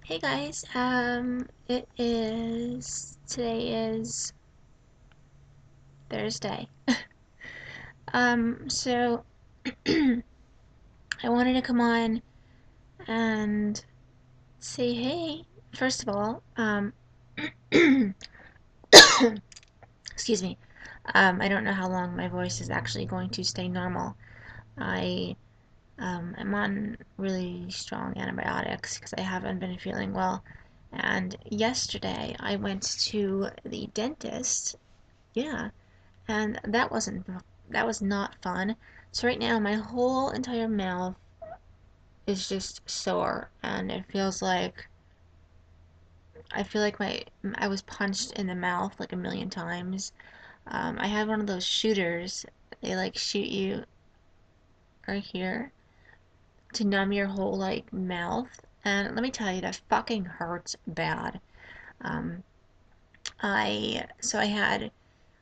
Hey guys, today is Thursday. So I wanted to come on and say hey. First of all, excuse me. I don't know how long my voice is actually going to stay normal. I am on really strong antibiotics because I haven't been feeling well. And yesterday I went to the dentist. Yeah, and that was not fun. So right now my whole entire mouth is just sore, and it feels like I feel like my I was punched in the mouth like a million times. I had one of those shooters. They like shoot you right here to numb your whole like mouth, and let me tell you, that fucking hurts bad. Um, I so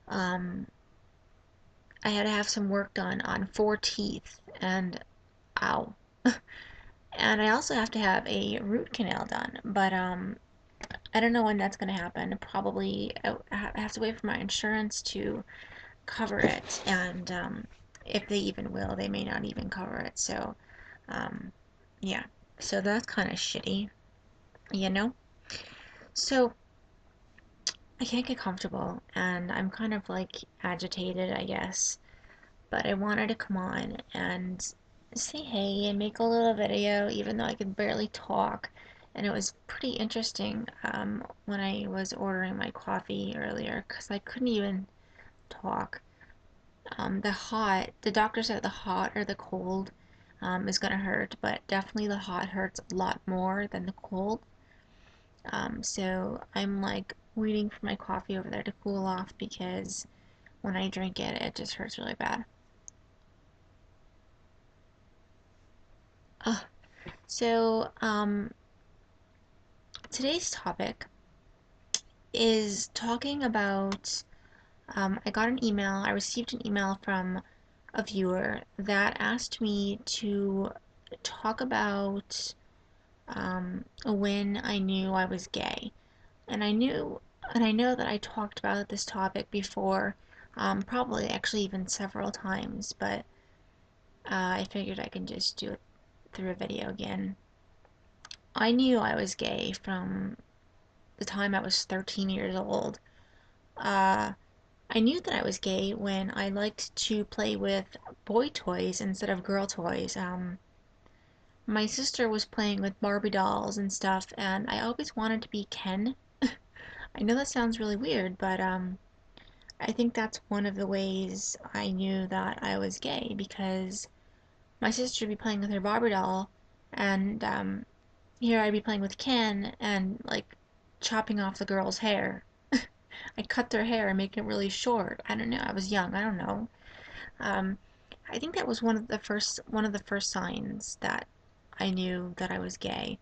um I had to have some work done on four teeth, and ow. And I also have to have a root canal done, but I don't know when that's going to happen. Probably I have to wait for my insurance to cover it, and if they even will, they may not even cover it. So, um, yeah. So that's kind of shitty, you know? So I can't get comfortable, and I'm kind of like agitated, I guess. But I wanted to come on and say hey and make a little video, even though I could barely talk. And it was pretty interesting when I was ordering my coffee earlier because I couldn't even talk. The doctor said the hot or the cold is going to hurt, but definitely the hot hurts a lot more than the cold. So I'm like waiting for my coffee over there to cool off because when I drink it, it just hurts really bad. Ugh. So, today's topic is talking about. I received an email from a viewer that asked me to talk about when I knew I was gay. And I know that I talked about this topic before, probably actually even several times, but I figured I can just do it through a video again. I knew I was gay from the time I was 13 years old. Uh, I knew that I was gay when I liked to play with boy toys instead of girl toys. My sister was playing with Barbie dolls and stuff, and I always wanted to be Ken. I know that sounds really weird, but I think that's one of the ways I knew that I was gay because my sister would be playing with her Barbie doll, and here I'd be playing with Ken and like chopping off the girl's hair. I cut their hair and make it really short. I don't know. I was young. I don't know. Um, I think that was one of the first signs that I knew that I was gay.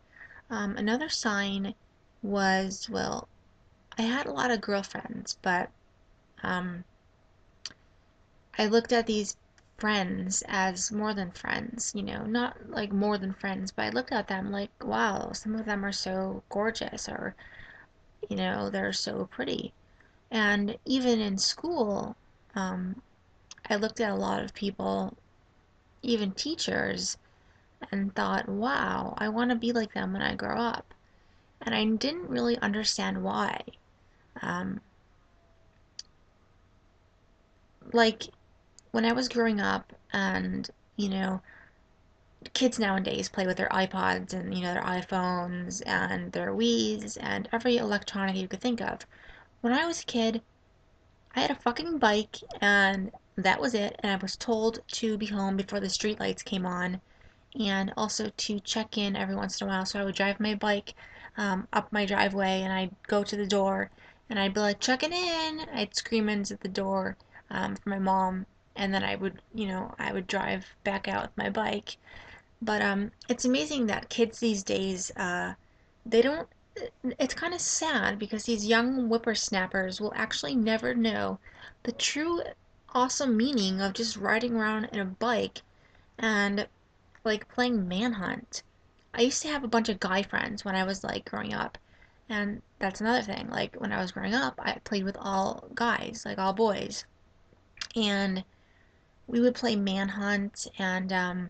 Another sign was, well, I had a lot of girlfriends, but um, I looked at these friends as more than friends, not like more than friends, but I looked at them like, wow, some of them are so gorgeous, or they're so pretty. And even in school, um, I looked at a lot of people, even teachers, and thought, wow, I want to be like them when I grow up. And I didn't really understand why. Um, like when I was growing up, and kids nowadays play with their iPods and their iPhones and their Wii's and every electronic you could think of. When I was a kid, I had a fucking bike, and that was it. And I was told to be home before the streetlights came on, and also to check in every once in a while. So I would drive my bike up my driveway, and I'd go to the door, and I'd be like, checking in. I'd scream into the door for my mom, and then I would drive back out with my bike. But it's amazing that kids these days, they don't. It's kind of sad because these young whippersnappers will actually never know the true awesome meaning of just riding around in a bike and like playing manhunt. I used to have a bunch of guy friends when I was like growing up. And that's another thing. Like when I was growing up, I played with all guys, like all boys. And we would play manhunt and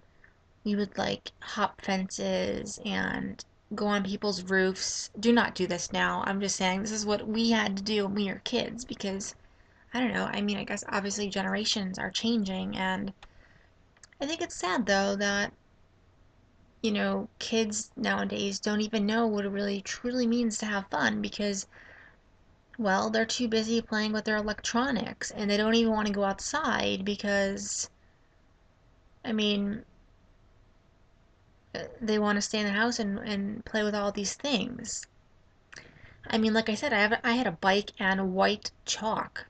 we would like hop fences and go on people's roofs. Do not do this now. I'm just saying this is what we had to do when we were kids because I don't know. I mean, I guess obviously generations are changing and I think it's sad though that kids nowadays don't even know what it really truly means to have fun because, well, they're too busy playing with their electronics and they don't even want to go outside because, I mean, they want to stay in the house and play with all these things. I mean, like I said, I had a bike and white chalk.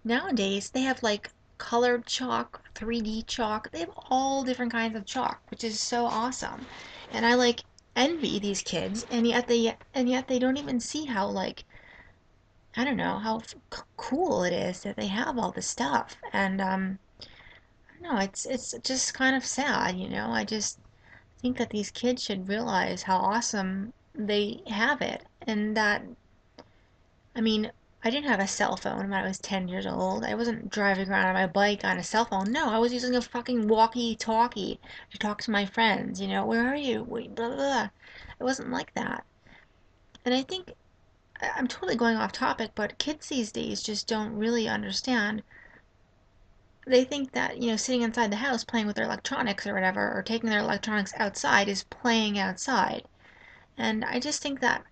Nowadays, they have like colored chalk, 3D chalk. They have all different kinds of chalk, which is so awesome. And I like envy these kids, and yet they don't even see how like I don't know how cool it is that they have all this stuff. And I don't know, it's just kind of sad. I just think that these kids should realize how awesome they have it, and that I mean, I didn't have a cell phone when I was 10 years old. I wasn't driving around on my bike on a cell phone. No, I was using a fucking walkie-talkie to talk to my friends. Where are you? Wait, blah, blah, blah. It wasn't like that. And I think I'm totally going off topic, but kids these days just don't really understand. They think that, sitting inside the house playing with their electronics or whatever, or taking their electronics outside is playing outside. And I just think that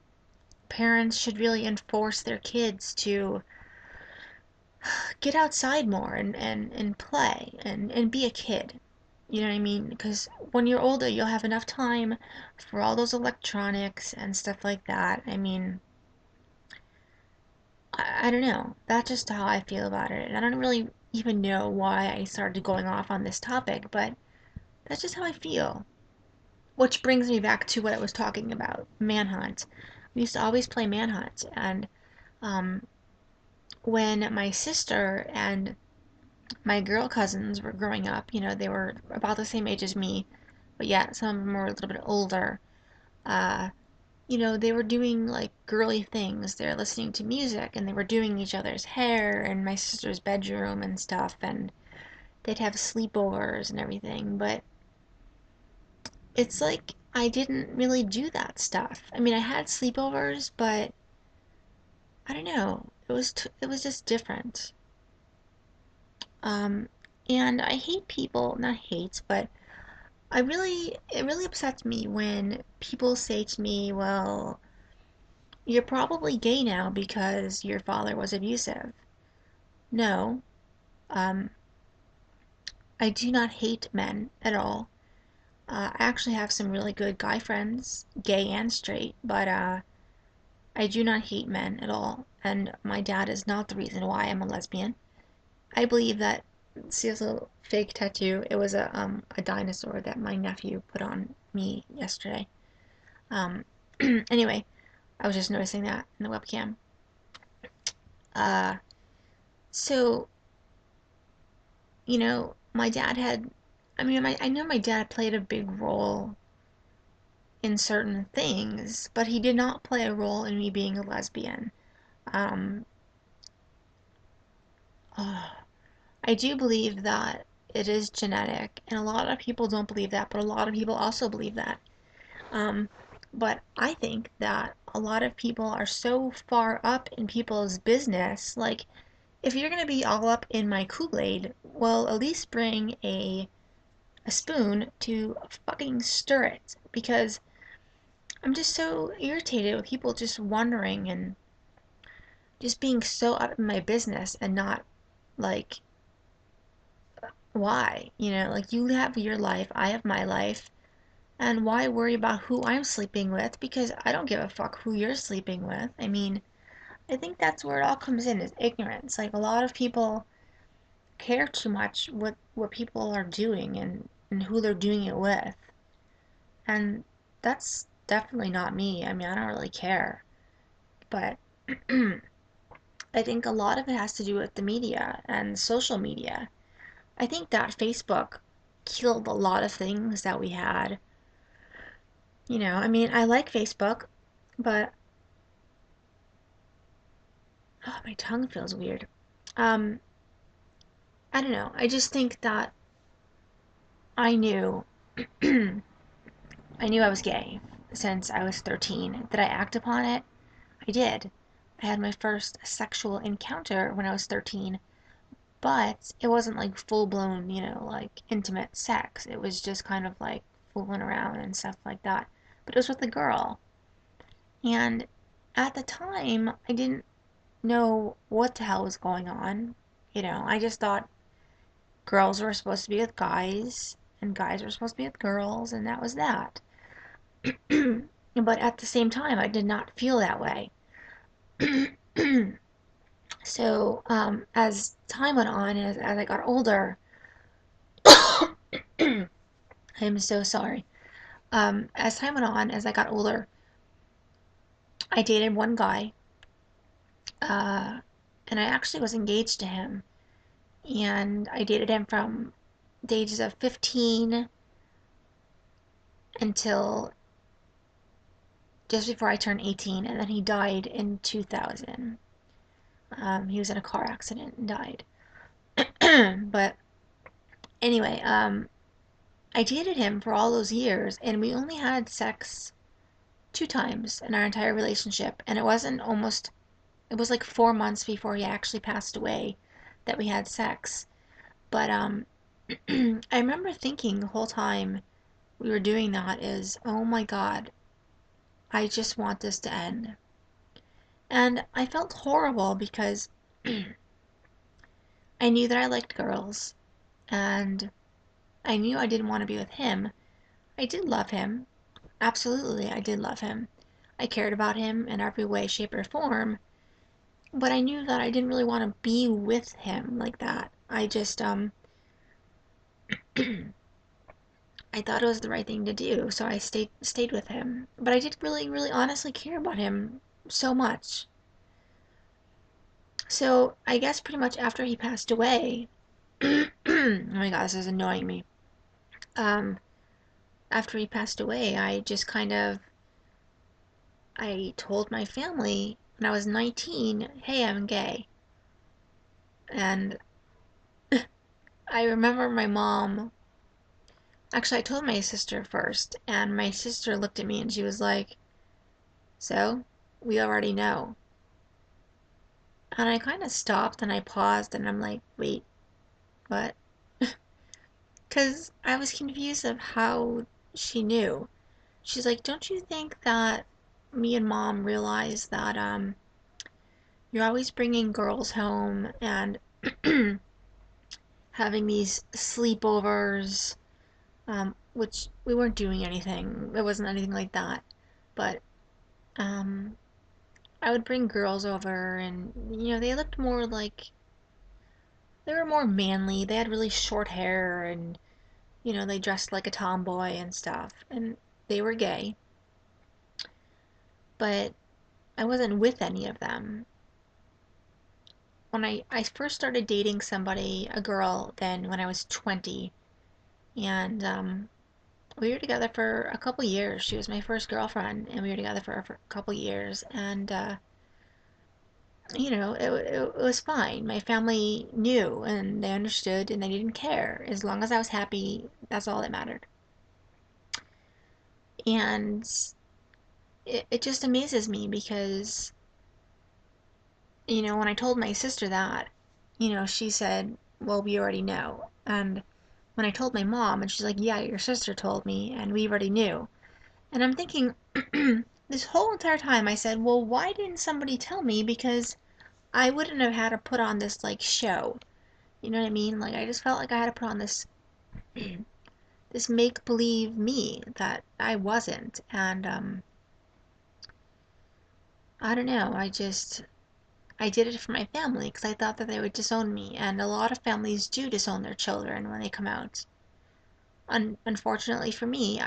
parents should really enforce their kids to get outside more and play and be a kid. You know what I mean? Because when you're older, you'll have enough time for all those electronics and stuff like that. I mean, I don't know. That's just how I feel about it. And I don't really even know why I started going off on this topic, but that's just how I feel. Which brings me back to what I was talking about, Manhunt. We used to always play Manhunt, and um, when my sister and my girl cousins were growing up, they were about the same age as me, but yet some of them were a little bit older. Uh, they were doing like girly things. They're listening to music and they were doing each other's hair in my sister's bedroom and stuff, and they'd have sleepovers and everything. But it's like I didn't really do that stuff. I mean, I had sleepovers, but I don't know. It was just different. Um, and I hate people, not hate, but it really upsets me when people say to me, well, you're probably gay now because your father was abusive. No, um, I do not hate men at all. I actually have some really good guy friends, gay and straight, but I do not hate men at all. And my dad is not the reason why I'm a lesbian. I believe that, see this little fake tattoo? It was a dinosaur that my nephew put on me yesterday. Um, anyway, I was just noticing that in the webcam. Uh, so, my dad had, I mean, I know my dad played a big role in certain things, but he did not play a role in me being a lesbian. Um, uh, I do believe that it is genetic, and a lot of people don't believe that, but a lot of people also believe that. Um, but I think that a lot of people are so far up in people's business, like, if you're gonna be all up in my Kool-Aid, well, at least bring a spoon to fucking stir it. Because I'm just so irritated with people just wondering and just being so up in my business and not, like, why? Like, you have your life, I have my life, and why worry about who I'm sleeping with? Because I don't give a fuck who you're sleeping with. I mean, I think that's where it all comes in, is ignorance. Like, a lot of people care too much what people are doing and who they're doing it with. And that's definitely not me. I mean, I don't really care. But I think a lot of it has to do with the media and social media. I think that Facebook killed a lot of things that we had. I mean, I like Facebook, but oh, my tongue feels weird. Um, I don't know. I just think that I knew I knew I was gay since I was 13. Did I act upon it? I did. I had my first sexual encounter when I was 13, but it wasn't like full blown, like intimate sex. It was just kind of like fooling around and stuff like that. But it was with a girl. And at the time, I didn't know what the hell was going on. I just thought girls were supposed to be with guys and guys were supposed to be with girls, and that was that. But at the same time, I did not feel that way. So, as time went on, as I got older, I'm so sorry. As time went on, as I got older, I dated one guy, uh, and I actually was engaged to him. And I dated him from the ages of 15 until just before I turned 18, and then he died in 2000. He was in a car accident and died. But anyway, I dated him for all those years, and we only had sex 2 times in our entire relationship, and it was like 4 months before he actually passed away that we had sex. But I remember thinking the whole time we were doing that is, oh my God, I just want this to end. And I felt horrible because I knew that I liked girls, and I knew I didn't want to be with him. I did love him. Absolutely, I did love him. I cared about him in every way, shape, or form, but I knew that I didn't really want to be with him like that. I just, I thought it was the right thing to do, so I stayed with him. But I did really, really honestly care about him so much. So I guess pretty much after he passed away, oh my God, this is annoying me. Um, After he passed away, I told my family when I was 19, hey, I'm gay. And I remember my mom, actually, I told my sister first, and my sister looked at me and she was like, so, we already know. And I kind of stopped and I paused and I'm like, wait, what? Because I was confused of how she knew. She's like, don't you think that me and mom realize that you're always bringing girls home and having these sleepovers, which we weren't doing anything. It wasn't anything like that. But um, I would bring girls over, and they looked more like they were more manly. They had really short hair, and they dressed like a tomboy and stuff. And they were gay, but I wasn't with any of them. When I first started dating somebody, a girl, then when I was 20, and we were together for a couple years. She was my first girlfriend, and we were together for a couple years. And it was fine. My family knew, and they understood, and they didn't care. As long as I was happy, that's all that mattered. And it just amazes me because, when I told my sister that, she said, well, we already know. And when I told my mom, and she's like, yeah, your sister told me, and we already knew. And I'm thinking, this whole entire time I said, well, why didn't somebody tell me? Because I wouldn't have had to put on this, like, show. You know what I mean? Like, I just felt like I had to put on this make-believe me that I wasn't. And, I don't know, I did it for my family because I thought that they would disown me. And a lot of families do disown their children when they come out. Unfortunately for me,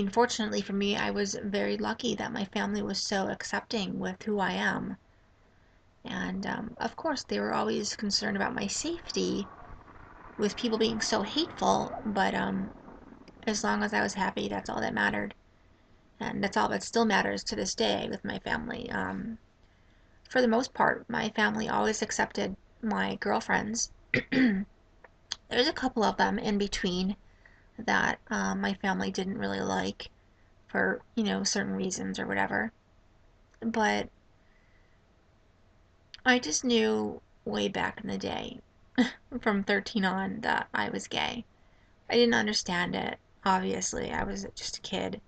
fortunately for me, I was very lucky that my family was so accepting with who I am. And of course, they were always concerned about my safety with people being so hateful, but As long as I was happy, that's all that mattered. And that's all that still matters to this day with my family. For the most part, my family always accepted my girlfriends. There's a couple of them in between that my family didn't really like for, certain reasons or whatever. But I just knew way back in the day, from 13 on, that I was gay. I didn't understand it, obviously. I was just a kid.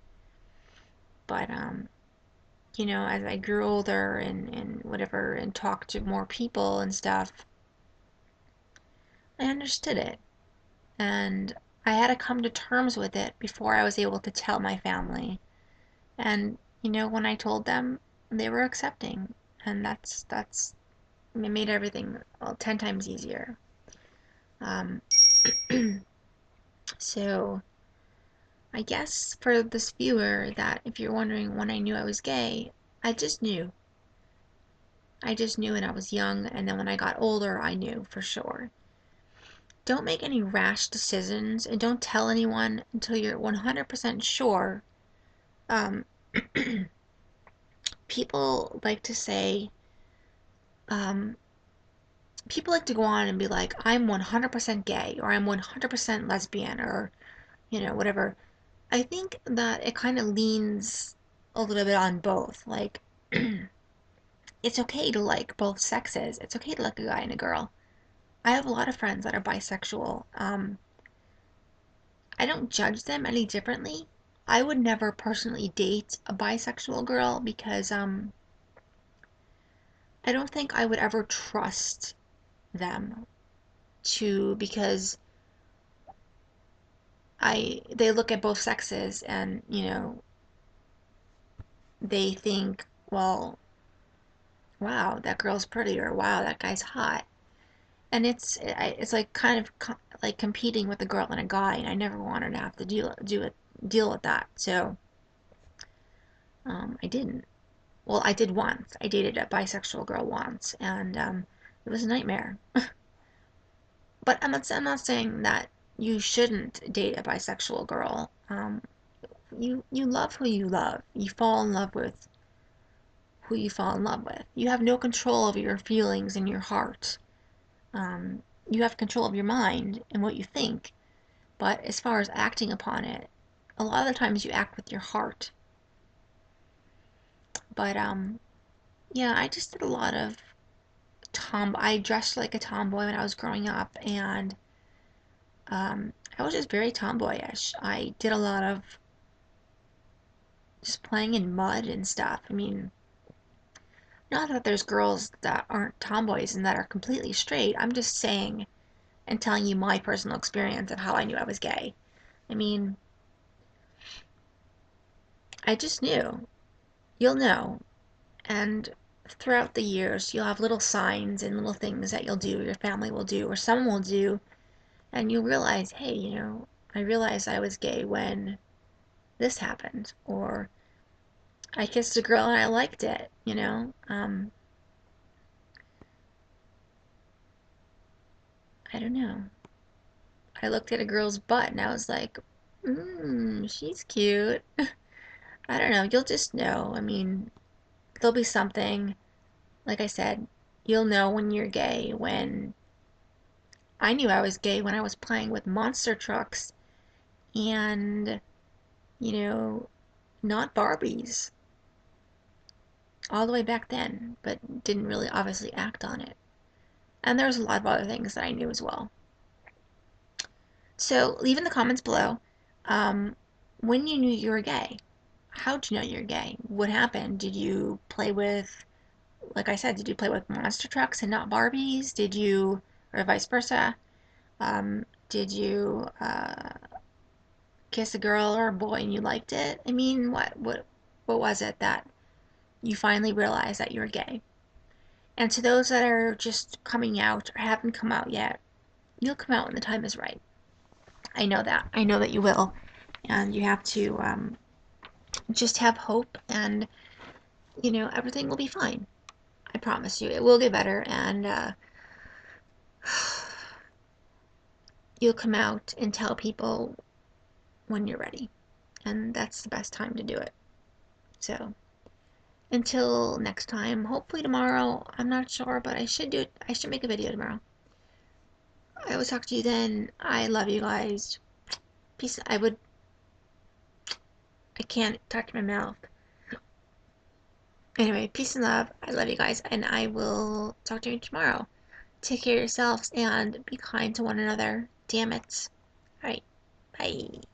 But, as I grew older and whatever and talked to more people and stuff, I understood it. And I had to come to terms with it before I was able to tell my family. And, when I told them, they were accepting. And that's it made everything, well, 10 times easier. Um, so I guess for this viewer that if you're wondering when I knew I was gay, I just knew. I just knew when I was young, and then when I got older, I knew for sure. Don't make any rash decisions, and don't tell anyone until you're 100% sure. Um, people like to say, um, people like to go on and be like, I'm 100% gay, or I'm 100% lesbian, or, whatever. I think that it kind of leans a little bit on both. Like, it's okay to like both sexes. It's okay to like a guy and a girl. I have a lot of friends that are bisexual. I don't judge them any differently. I would never personally date a bisexual girl because I don't think I would ever trust them because they look at both sexes and, they think, well, wow, that girl's pretty, or wow, that guy's hot. And it's like kind of like competing with a girl and a guy, and I never wanted to have to deal with that. So I didn't. Well, I did once. I dated a bisexual girl once, and it was a nightmare. But I'm not saying that you shouldn't date a bisexual girl. You love who you love. You fall in love with who you fall in love with. You have no control over your feelings and your heart. You have control of your mind and what you think. But as far as acting upon it, a lot of the times you act with your heart. But yeah, I just did a lot of I dressed like a tomboy when I was growing up, and I was just very tomboyish. I did a lot of just playing in mud and stuff. I mean, not that there's girls that aren't tomboys and that are completely straight. I'm just saying and telling you my personal experience of how I knew I was gay. I mean, I just knew. You'll know. And throughout the years, you'll have little signs and little things that you'll do, your family will do, or someone will do, and you'll realize, hey, I realized I was gay when this happened, or I kissed a girl and I liked it. I don't know. I looked at a girl's butt and I was like, she's cute. I don't know. You'll just know. I mean, there'll be something, like I said, you'll know when you're gay when I knew I was gay when I was playing with monster trucks and, you know, not Barbies all the way back then, but didn't really obviously act on it. And there's a lot of other things that I knew as well. So leave in the comments below when you knew you were gay. How'd you know you're gay? What happened? Did you play with, like I said, did you play with monster trucks and not Barbies? Did you, or vice versa? Did you kiss a girl or a boy and you liked it? I mean, what was it that you finally realized that you were gay? And to those that are just coming out or haven't come out yet, you'll come out when the time is right. I know that. I know that you will. And you have to just have hope, and everything will be fine. I promise you, it will get better, and you'll come out and tell people when you're ready. And that's the best time to do it. So, until next time, hopefully tomorrow, I'm not sure, but I should do it. I should make a video tomorrow. I will talk to you then. I love you guys. Peace. I can't touch my mouth. Anyway, peace and love. I love you guys, and I will talk to you tomorrow. Take care of yourselves and be kind to one another. Damn it. Alright, bye.